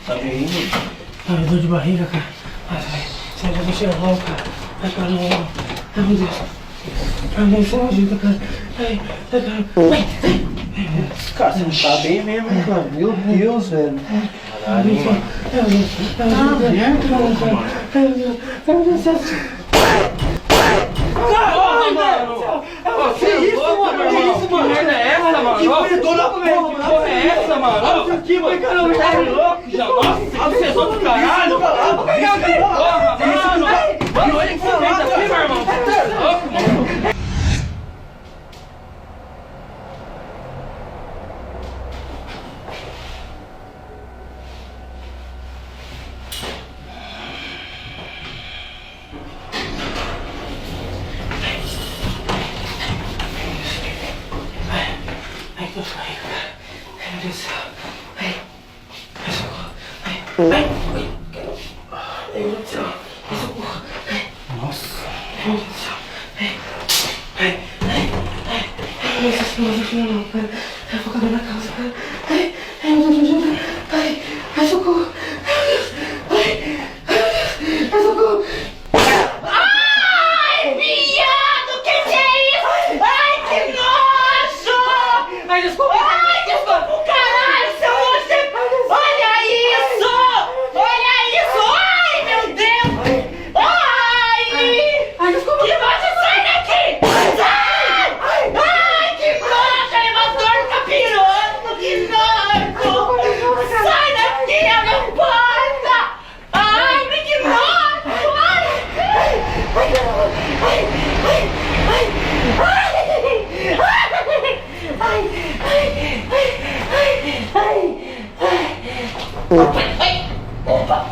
Tá bem? Ai, dor de barriga, cara. Ai, sai, já vou chegar logo, cara. Ai, cara, não. Ai, meu Deus. Ai, meu Deus, você me ajuda, cara. Ai, cara. Cara, você não tá bem mesmo, hein, cara? Meu Deus, velho. Caralho, mano. Ai, meu Deus. Caralho, mano! Que isso, mano? Que isso, mano? Que merda é essa, mano? Que corredora, velho! Que porra é essa, mano? Olha isso aqui, mano! Caramba, Tá louco já? Nossa, que sessão do caralho! Porra, mano! Mano, olha que você fez aqui, meu irmão! Você tá louco, mano? Ai, tô saindo, cara. Ai, meu Deus do céu. Ai, socorro. Ai, ai, ai, meu Deus do céu. Ai, socorro. Ai, Nossa. ai, meu Deus do céu. Ai, ai, ai, ai. Ai, meu Deus, não, cara. Ai, focada na calça, cara. Ai, ai, meu Deus, me ajuda. Ai, ai, socorro. Ai, meu Deus. Ai, ai, meu Deus. Ai, socorro. Ai, viado, que é isso? Ai, que nojo! Ai, desculpa. Ai, desculpa o caralho, seu você! Olha isso! Olha isso! Ai, meu Deus! Ai! Ai, desculpa. Que nojo, sai daqui! Sai! Ai, que nojo! Elevador tá pirando! Que nojo! Sai daqui, abre a porta! Abre, que nojo! Ai! Ai, caramba! Ai! Ai! Ai! Ai! Ai! Ai! Ai! Ai! Ai! Ai!